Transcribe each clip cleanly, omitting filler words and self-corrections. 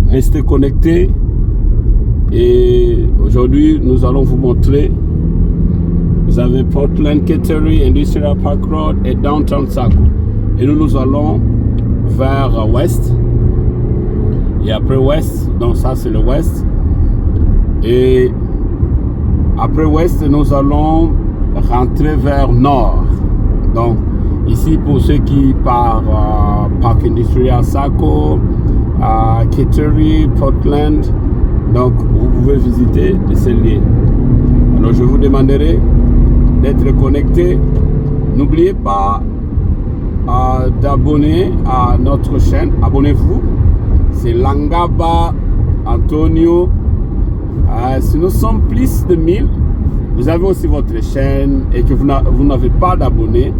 Restez connectés. Et aujourd'hui, nous allons vous montrer. Vous avez Portland, Kittery, Industrial Park Road et Downtown Saco. Et nous allons vers ouest. Et après ouest, donc ça c'est le ouest. Et après ouest, nous allons rentrer vers nord. Donc ici pour ceux qui partent Park Industrial Saco, Kittery, Portland. Donc vous pouvez visiter ces lieux. Alors je vous demanderai d'être connecté. N'oubliez pas d'abonner à notre chaîne. Abonnez-vous. C'est Langaba Antonio. Si nous sommes plus de 1000, vous avez aussi votre chaîne et que vous n'avez pas d'abonnés,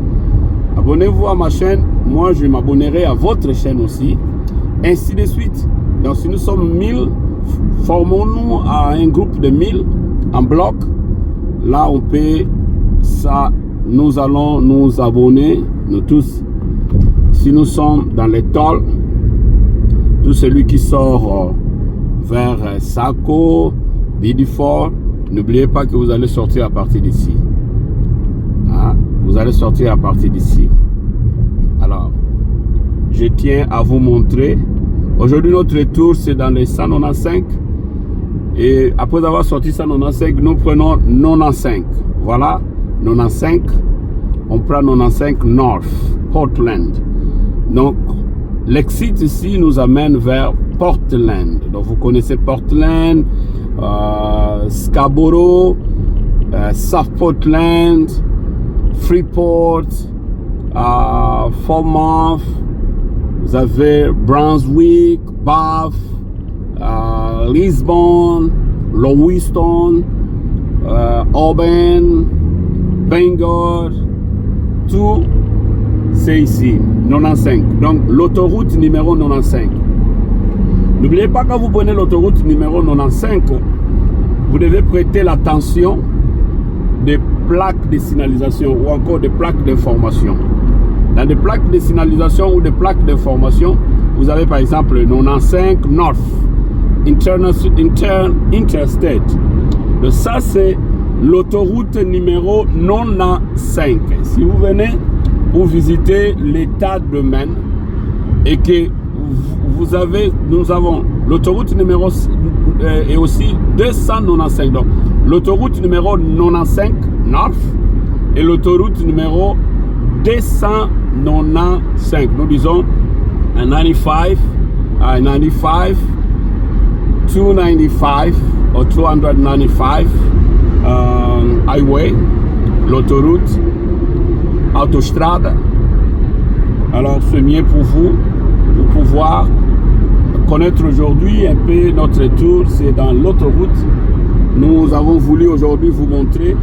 abonnez-vous à ma chaîne. Moi, je m'abonnerai à votre chaîne aussi. Ainsi de suite. Donc, si nous sommes 1000, formons-nous à un groupe de 1000 en bloc. Là, on peut ça. Nous allons nous abonner, nous tous. Si nous sommes dans les tolls, tout celui qui sort vers Saco, Biddeford, n'oubliez pas que vous allez sortir à partir d'ici. Vous allez sortir à partir d'ici. Alors, je tiens à vous montrer. Aujourd'hui, notre tour, c'est dans les 195. Et après avoir sorti 195, nous prenons 95. Voilà, 95. On prend 95 North, Portland. Donc, l'exit ici nous amène vers Portland. Donc, vous connaissez Portland, Scarborough, South Portland, Freeport, Falmouth. Vous avez Brunswick, Bath, Lisbon, Lewiston, Auburn, Bangor, tout c'est ici, 95. Donc l'autoroute numéro 95. N'oubliez pas, quand vous prenez l'autoroute numéro 95, vous devez prêter l'attention des plaques de signalisation ou encore des plaques d'information. Dans des plaques de signalisation ou des plaques d'information, vous avez par exemple 95 North, Interstate. Donc ça c'est l'autoroute numéro 95. Si vous venez pour visiter l'état de Maine et que nous avons l'autoroute numéro et aussi 295. Donc l'autoroute numéro 95 North et l'autoroute numéro 295. Nous disons 95, 95, 295 ou 295 highway, l'autoroute, autostrade. Alors c'est mieux pour vous, pour pouvoir connaître aujourd'hui un peu notre tour. C'est dans l'autoroute. Nous avons voulu aujourd'hui vous montrer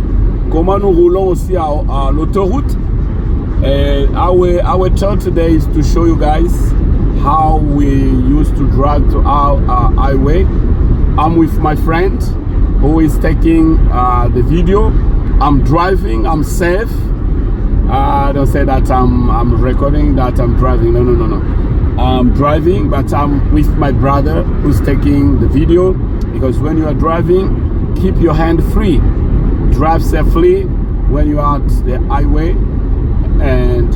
comment nous roulons aussi à l'autoroute. Our turn today is to show you guys how we used to drive to our highway. I'm with my friend who is taking the video. I'm driving, I'm safe. Don't say that I'm recording that I'm driving. No. I'm driving, but I'm with my brother who's taking the video, because when you are driving, keep your hand free. Drive safely when you are at the highway. And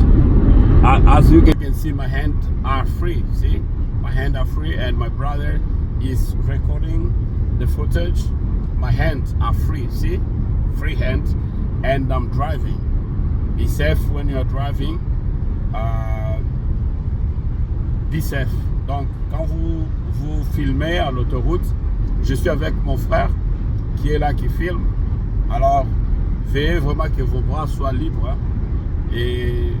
as you can see, my hands are free. See, my hands are free, and my brother is recording the footage. My hands are free. See, free hands, and I'm driving. Be safe when you are driving. Be safe. Donc, quand vous filmez à l'autoroute, je suis avec mon frère qui est là, qui filme. Alors, veillez vraiment que vos bras soient libres, hein, et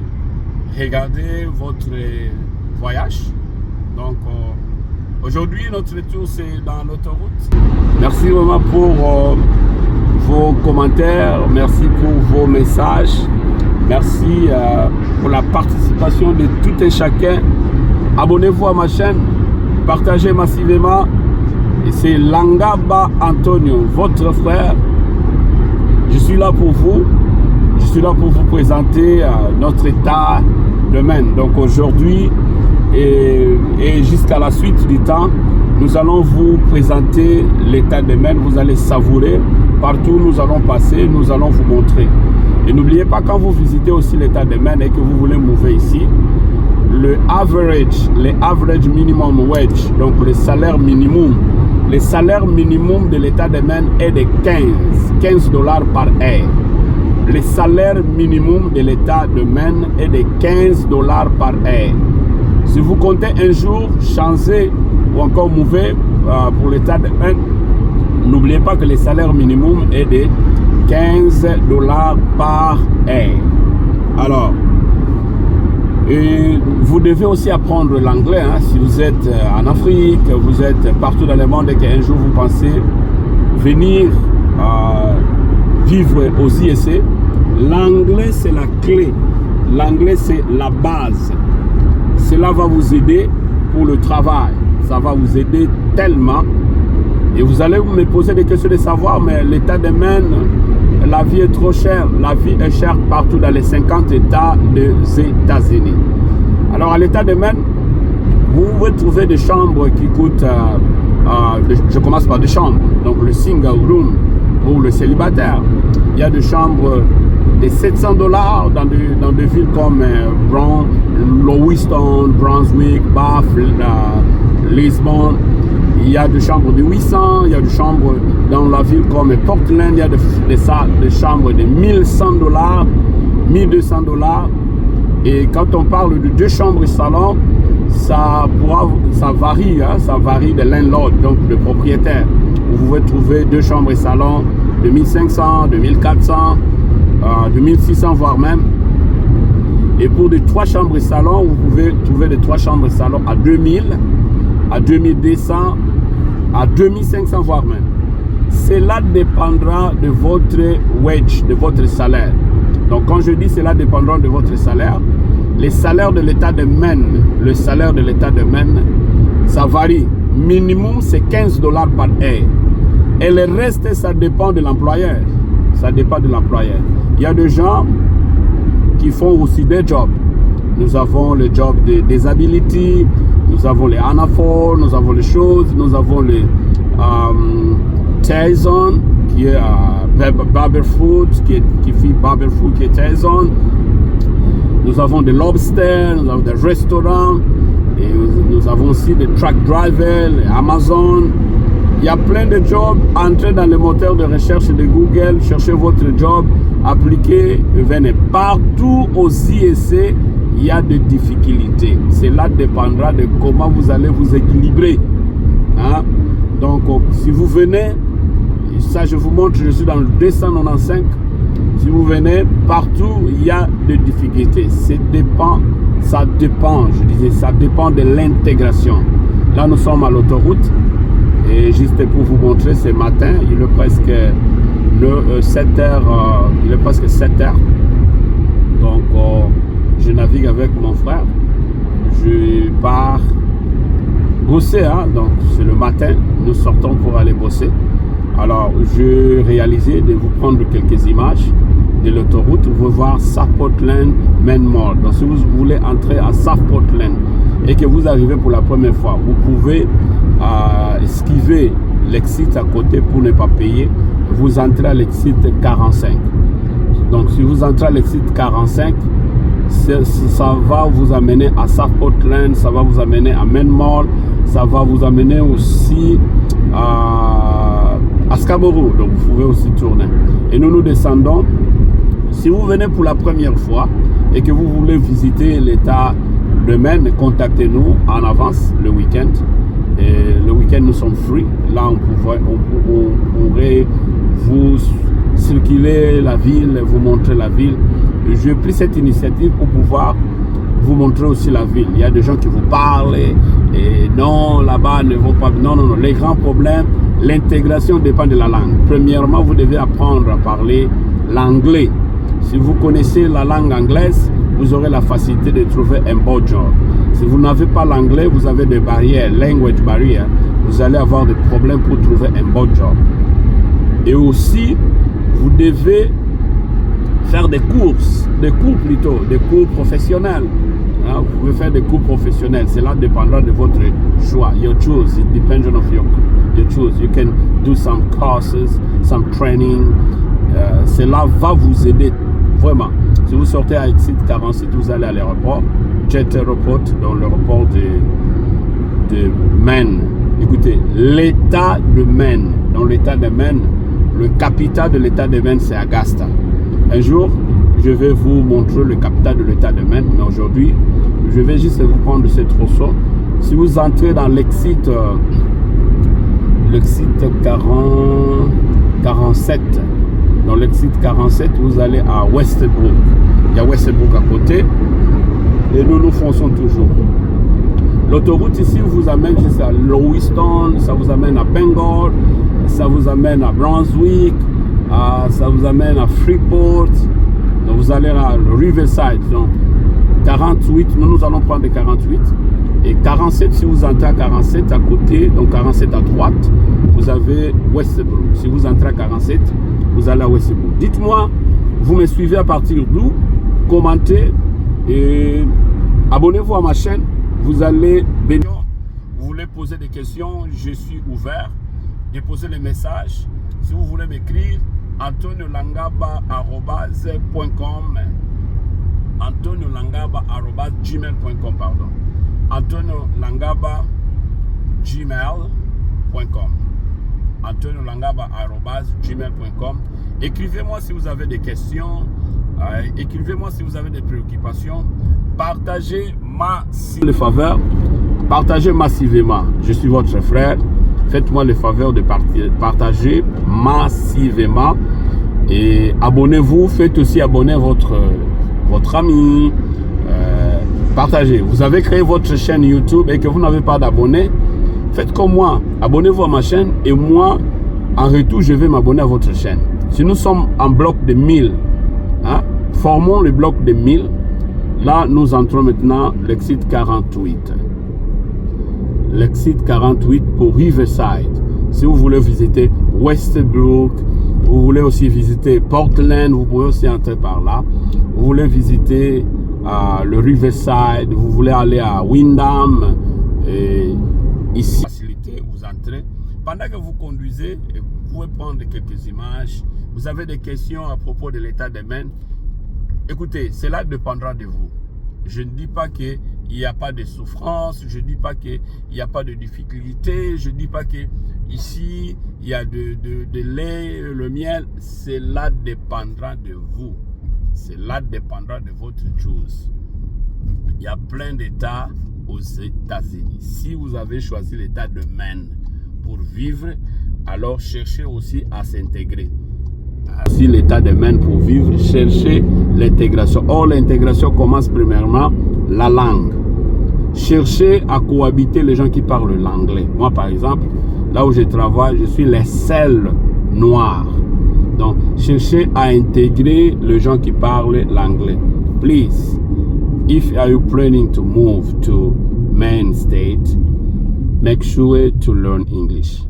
regardez votre voyage. Donc, aujourd'hui, notre tour, c'est dans l'autoroute. Merci vraiment pour vos commentaires. Merci pour vos messages. Merci pour la participation de tout et chacun. Abonnez-vous à ma chaîne, partagez massivement. Et c'est Langaba Antonio, votre frère. Je suis là pour vous. Je suis là pour vous présenter notre état de Maine. Donc aujourd'hui et jusqu'à la suite du temps, nous allons vous présenter l'état des mers, vous allez savourer. Partout où nous allons passer, nous allons vous montrer. Et n'oubliez pas, quand vous visitez aussi l'état des mers et que vous voulez mouver ici, les average minimum wage, donc le salaire minimum de l'état des mers est de 15 dollars par heure. Le salaire minimum de l'état de Maine est de 15 dollars par heure. Si vous comptez un jour changer ou encore mouver pour l'état de Maine, n'oubliez pas que le salaire minimum est de 15 dollars par heure. Alors, et vous devez aussi apprendre l'anglais. Hein, si vous êtes en Afrique, vous êtes partout dans le monde et qu'un jour vous pensez venir vivre aux IEC, l'anglais c'est la clé. L'anglais c'est la base. Cela va vous aider pour le travail. Ça va vous aider tellement. Et vous allez me poser des questions de savoir, mais l'état de Maine, la vie est trop chère. La vie est chère partout dans les 50 États des États-Unis. Alors à l'état de Maine, vous pouvez trouver des chambres qui coûtent, je commence par des chambres, donc le single room pour le célibataire. Il y a des chambres de 700 dollars dans des villes comme Lewiston, Brunswick, Bath, Lisbonne. Il y a des chambres de 800, il y a des chambres dans la ville comme Portland, il y a des chambres de 1100 dollars, 1200 dollars. Et quand on parle de 2 chambres et salon, ça varie, hein, ça varie de landlord, donc de propriétaire. Vous pouvez trouver 2 chambres et salon de 1500, de 1400, de 1600 voire même. Et pour des 3 chambres et salon, vous pouvez trouver des 3 chambres et salon à 2000, à 2200, à 2500 voire même. Cela dépendra de votre wage, de votre salaire. Donc quand je dis cela dépendra de votre salaire, les salaires de l'état de Maine, le salaire de l'état de Maine, ça varie. Minimum c'est 15 dollars par heure. Et le reste, ça dépend de l'employeur. Ça dépend de l'employeur. Il y a des gens qui font aussi des jobs. Nous avons le job de disability, nous avons les anaphores, nous avons les choses, nous avons les Tyson, qui est barber food, qui fait barber food, qui est Tyson. Nous avons des lobsters, nous avons des restaurants, et nous avons aussi des truck drivers, les Amazon. Il y a plein de jobs. Entrez dans le moteur de recherche de Google, cherchez votre job, appliquez, venez. Partout aux IEC, il y a des difficultés. Cela dépendra de comment vous allez vous équilibrer. Hein? Donc, si vous venez, ça je vous montre, je suis dans le 295. Si vous venez, partout, il y a des difficultés. Ça dépend, je disais, ça dépend de l'intégration. Là, nous sommes à l'autoroute. Et juste pour vous montrer, ce matin, il est presque 7 heures. Il est presque 7 heures. Donc, je navigue avec mon frère. Je pars bosser. Hein? Donc, c'est le matin. Nous sortons pour aller bosser. Alors, je réalisais de vous prendre quelques images de l'autoroute. Vous pouvez voir South Portland Main Mall. Donc, si vous voulez entrer à South Portland et que vous arrivez pour la première fois, vous pouvez esquiver l'exit à côté pour ne pas payer. Vous entrez à l'exit 45. Donc, si vous entrez à l'exit 45, ça va vous amener à South Portland, ça va vous amener à Main Mall, ça va vous amener aussi à Scarborough. Donc, vous pouvez aussi tourner. Et nous descendons. Si vous venez pour la première fois et que vous voulez visiter l'état de Maine, contactez-nous en avance le week-end. Et le week-end, nous sommes free. Là, on pourrait vous circuler la ville, vous montrer la ville. J'ai pris cette initiative pour pouvoir vous montrer aussi la ville. Il y a des gens qui vous parlent et non, là-bas, ne vont pas. Non. Les grands problèmes, l'intégration dépend de la langue. Premièrement, vous devez apprendre à parler l'anglais. Si vous connaissez la langue anglaise, vous aurez la facilité de trouver un bon job. Si vous n'avez pas l'anglais, vous avez des barrières, language barrières, vous allez avoir des problèmes pour trouver un bon job. Et aussi, vous devez faire des cours professionnels. Hein, vous pouvez faire des cours professionnels. Cela dépendra de votre choix. Your choice. It depends on your choice. You can do some courses, some training. Cela va vous aider vraiment. Si vous sortez à Exit 47, vous allez à l'aéroport, Jet Airport, dans l'aéroport de Maine. Écoutez, l'état de Maine. Dans l'état de Maine, le capital de l'état de Maine, c'est Augusta. Un jour, je vais vous montrer le capital de l'état de Maine, mais aujourd'hui, je vais juste vous prendre ce trousseau. Si vous entrez dans l'exit 47, dans l'exit 47, vous allez à Westbrook. Il y a Westbrook à côté et nous fonçons toujours. L'autoroute ici vous amène jusqu'à Lewiston, ça vous amène à Bangor, ça vous amène à Brunswick, ça vous amène à Freeport. Donc vous allez à Riverside. Donc 48, nous allons prendre 48. Et 47, si vous entrez à 47 à côté, donc 47 à droite, vous avez Westbrook. Si vous entrez à 47, vous allez à Westbrook. Dites-moi, vous me suivez à partir d'où? Commentez et abonnez-vous à ma chaîne. Vous allez bénir. Vous voulez poser des questions, je suis ouvert. Déposez les messages. Si vous voulez m'écrire, antoniolangaba@gmail.com. antoniolangaba@gmail.com, pardon. antoniolangaba@gmail.com. antoniolangaba@gmail.com. Écrivez-moi si vous avez des questions. Écrivez-moi si vous avez des préoccupations. Partagez les faveurs. Partagez massivement. Je suis votre frère. Faites-moi le faveur de partager massivement. Et abonnez-vous. Faites aussi abonner votre ami. Partagez. Vous avez créé votre chaîne YouTube et que vous n'avez pas d'abonnés. Faites comme moi. Abonnez-vous à ma chaîne et moi, en retour, je vais m'abonner à votre chaîne. Si nous sommes en bloc de 1000, hein, formons le bloc de 1000. Là, nous entrons maintenant l'exit 48. L'exit 48 pour Riverside. Si vous voulez visiter Westbrook, vous voulez aussi visiter Portland, vous pouvez aussi entrer par là. Vous voulez visiter le Riverside, vous voulez aller à Windham. Et ici, facilité, vous entrez. Pendant que vous conduisez, vous pouvez prendre quelques images. Vous avez des questions à propos de l'état de Maine. Écoutez, cela dépendra de vous. Je ne dis pas qu'il n'y a pas de souffrance, je ne dis pas qu'il n'y a pas de difficulté, je ne dis pas qu'ici, il y a de lait, le miel. Cela dépendra de vous. Cela dépendra de votre chose. Il y a plein d'États aux États-Unis. Si vous avez choisi l'État de Maine pour vivre, alors cherchez aussi à s'intégrer. Si l'État de Maine pour vivre, cherchez l'intégration. Or, l'intégration commence premièrement la langue. Cherchez à cohabiter les gens qui parlent l'anglais. Moi, par exemple, là où je travaille, je suis le seul noir. Donc, cherchez à intégrer les gens qui parlent l'anglais. Please, if are you planning to move to Maine State, make sure to learn English.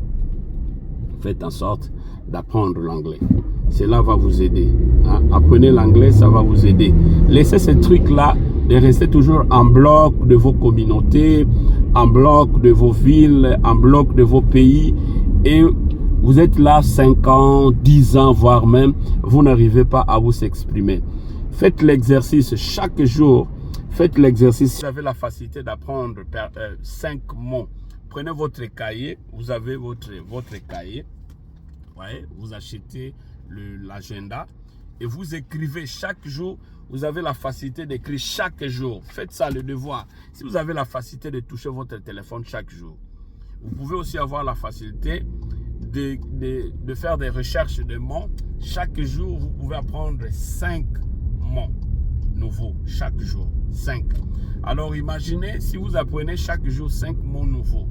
Faites en sorte d'apprendre l'anglais. Cela va vous aider. Hein? Apprenez l'anglais, ça va vous aider. Laissez ces trucs-là de rester toujours en bloc de vos communautés, en bloc de vos villes, en bloc de vos pays. Et vous êtes là 5 ans, 10 ans, voire même, vous n'arrivez pas à vous exprimer. Faites l'exercice chaque jour. Faites l'exercice. Si vous avez la facilité d'apprendre 5 mots, prenez votre cahier. Vous avez votre cahier. Ouais, vous achetez l'agenda et vous écrivez chaque jour. Vous avez la facilité d'écrire chaque jour. Faites ça, le devoir. Si vous avez la facilité de toucher votre téléphone chaque jour, vous pouvez aussi avoir la facilité de faire des recherches de mots. Chaque jour, vous pouvez apprendre 5 mots nouveaux. Chaque jour, 5. Alors, imaginez si vous apprenez chaque jour 5 mots nouveaux.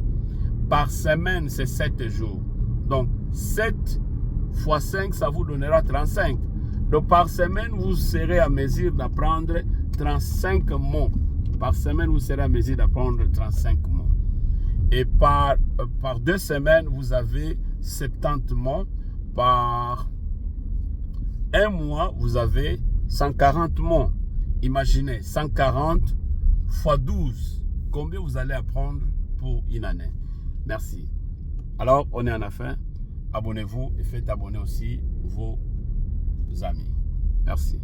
Par semaine, c'est 7 jours. Donc, 7 fois 5, ça vous donnera 35. Donc, par semaine, vous serez à mesure d'apprendre 35 mots. Par semaine, vous serez à mesure d'apprendre 35 mots. Et par 2 semaines, vous avez 70 mots. Par 1 mois, vous avez 140 mots. Imaginez, 140 fois 12. Combien vous allez apprendre pour une année? Merci. Alors, on est en affaire. Abonnez-vous et faites abonner aussi vos amis. Merci.